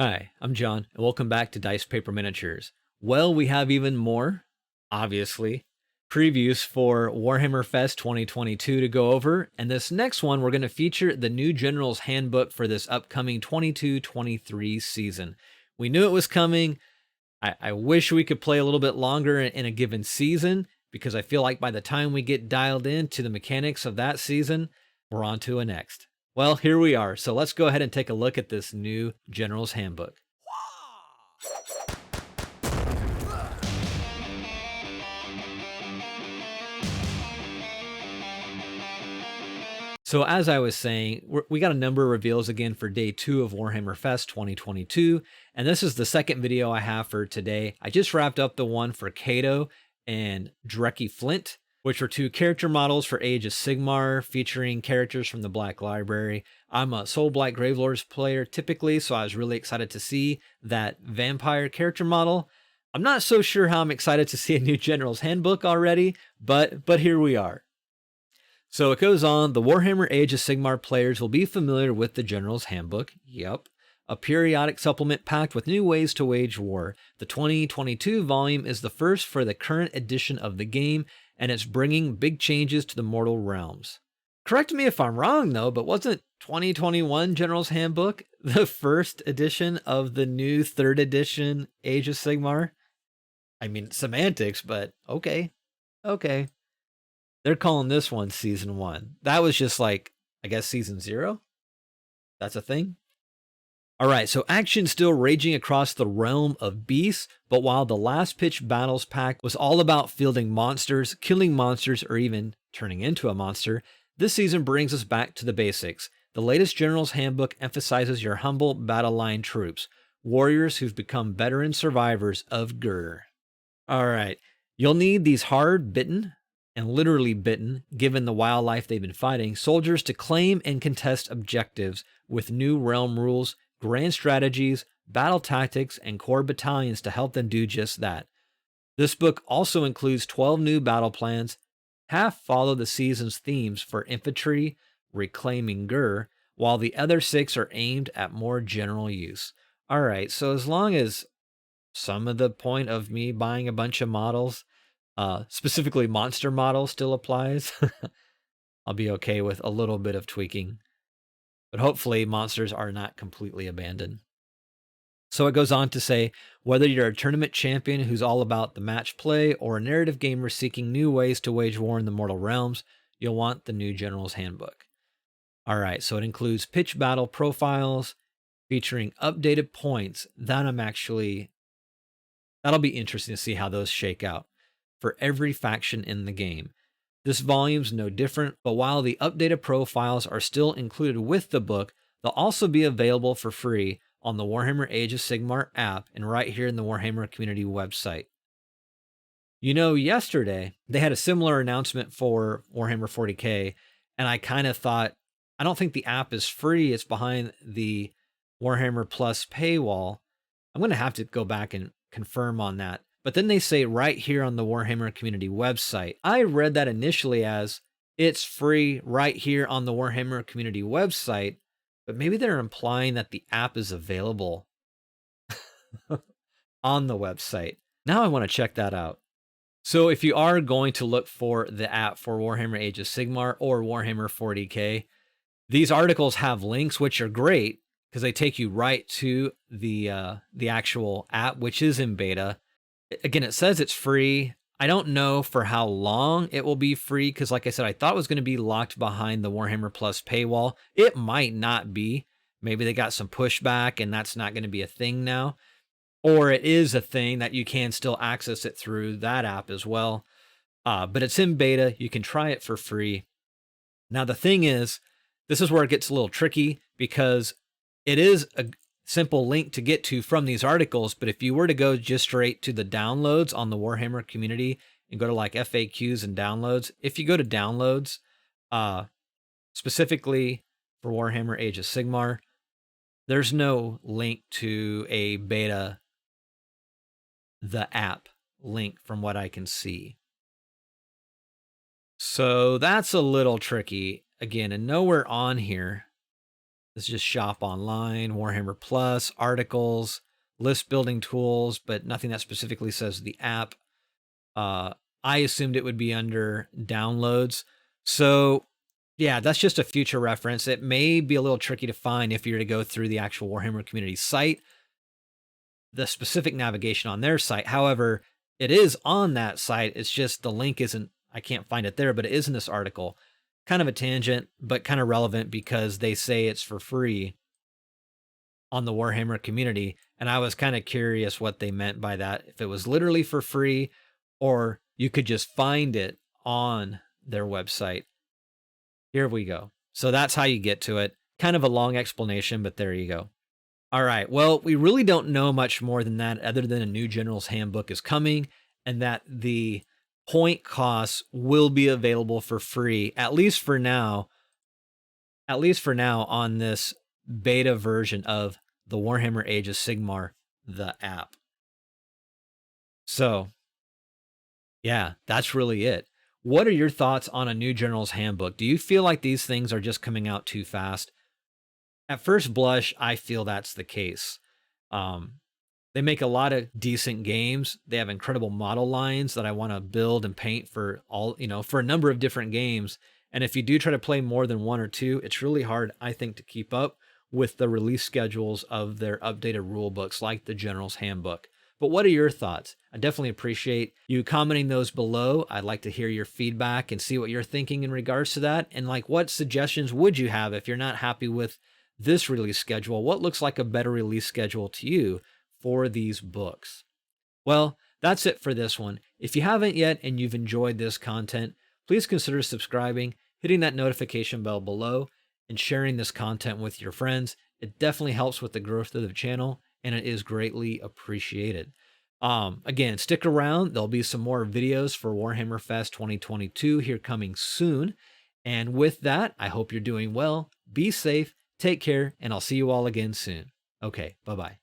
Hi, I'm John, and welcome back to Dice Paper Miniatures. Well, we have even more, obviously, previews for Warhammer Fest 2022 to go over, and this next one we're going to feature the new General's Handbook for this upcoming 22-23 season. We knew it was coming. I wish we could play a little bit longer in a given season, because I feel like by the time we get dialed into the mechanics of that season, we're on to a next. Well, here we are, so let's go ahead and take a look at this new General's Handbook. So as I was saying, we got a number of reveals again for day 2 of Warhammer Fest 2022, and this is the second video I have for today. I just wrapped up the one for Kato and Drekkie Flint, which were 2 character models for Age of Sigmar, featuring characters from the Black Library. I'm a Soul Blight Gravelords player typically, so I was really excited to see that vampire character model. I'm not so sure how I'm excited to see a new General's Handbook already, but here we are. So it goes on, the Warhammer Age of Sigmar players will be familiar with the General's Handbook. Yep. A periodic supplement packed with new ways to wage war. The 2022 volume is the first for the current edition of the game, and it's bringing big changes to the mortal realms. Correct me if I'm wrong though, but wasn't 2021 General's Handbook the first edition of the new 3rd edition Age of Sigmar? I mean, semantics, but okay. Okay. They're calling this one Season 1. That was just like, I guess, Season 0? That's a thing? Alright, so action still raging across the realm of beasts, but while the last pitch battles pack was all about fielding monsters, killing monsters, or even turning into a monster, this season brings us back to the basics. The latest General's Handbook emphasizes your humble battle line troops, warriors who've become veteran survivors of Gur. Alright, you'll need these hard-bitten, and literally bitten, given the wildlife they've been fighting, soldiers to claim and contest objectives with new realm rules, grand strategies, battle tactics, and core battalions to help them do just that. This book also includes 12 new battle plans, half follow the season's themes for infantry, reclaiming Gur, while the other 6 are aimed at more general use. Alright, so as long as some of the point of me buying a bunch of models, specifically monster model, still applies, I'll be okay with a little bit of tweaking. But hopefully monsters are not completely abandoned. So it goes on to say, whether you're a tournament champion who's all about the match play or a narrative gamer seeking new ways to wage war in the mortal realms, you'll want the new General's Handbook. Alright, so it includes pitch battle profiles featuring updated points. That'll be interesting to see how those shake out for every faction in the game. This volume's no different, but while the updated profiles are still included with the book, they'll also be available for free on the Warhammer Age of Sigmar app and right here in the Warhammer community website. You know, yesterday, they had a similar announcement for Warhammer 40k, and I kind of thought, I don't think the app is free, it's behind the Warhammer Plus paywall. I'm going to have to go back and confirm on that. But then they say right here on the Warhammer community website. I read that initially as it's free right here on the Warhammer community website, but maybe they're implying that the app is available on the website. Now I want to check that out. So if you are going to look for the app for Warhammer Age of Sigmar or Warhammer 40k, these articles have links which are great because they take you right to the actual app, which is in beta. Again, it says it's free. I don't know for how long it will be free because, like I said, I thought it was going to be locked behind the Warhammer Plus paywall. It might not be. Maybe they got some pushback and that's not going to be a thing now. Or it is a thing that you can still access it through that app as well. But it's in beta. You can try it for free. Now, the thing is, this is where it gets a little tricky because it is a simple link to get to from these articles, but if you were to go just straight to the downloads on the Warhammer community and go to like FAQs and downloads, if you go to downloads, specifically for Warhammer Age of Sigmar, there's no link to a beta, the app link from what I can see. So that's a little tricky again, and nowhere on here This is just shop online, Warhammer Plus, articles, list building tools, but nothing that specifically says the app. I assumed it would be under downloads. So yeah, that's just a future reference. It may be a little tricky to find if you're to go through the actual Warhammer community site, the specific navigation on their site. However, it is on that site. It's just the link isn't, I can't find it there, but it is in this article. Kind of a tangent, but kind of relevant because they say it's for free on the Warhammer community. And I was kind of curious what they meant by that. If it was literally for free or you could just find it on their website. Here we go. So that's how you get to it. Kind of a long explanation, but there you go. All right. Well, we really don't know much more than that other than a new General's Handbook is coming and that the point costs will be available for free, at least for now on this beta version of the Warhammer Age of Sigmar, the app. So yeah, that's really it. What are your thoughts on a new General's Handbook? Do you feel like these things are just coming out too fast? At first blush, I feel that's the case. They make a lot of decent games. They have incredible model lines that I want to build and paint for all, for a number of different games. And if you do try to play more than one or two, it's really hard, I think, to keep up with the release schedules of their updated rule books like the General's Handbook. But what are your thoughts? I definitely appreciate you commenting those below. I'd like to hear your feedback and see what you're thinking in regards to that. And like, what suggestions would you have if you're not happy with this release schedule? What looks like a better release schedule to you for these books? Well, that's it for this one. If you haven't yet and you've enjoyed this content, please consider subscribing, hitting that notification bell below, and sharing this content with your friends. It definitely helps with the growth of the channel, and it is greatly appreciated. Again, stick around. There'll be some more videos for Warhammer Fest 2022 here coming soon. And with that, I hope you're doing well. Be safe, take care, and I'll see you all again soon. Okay, bye-bye.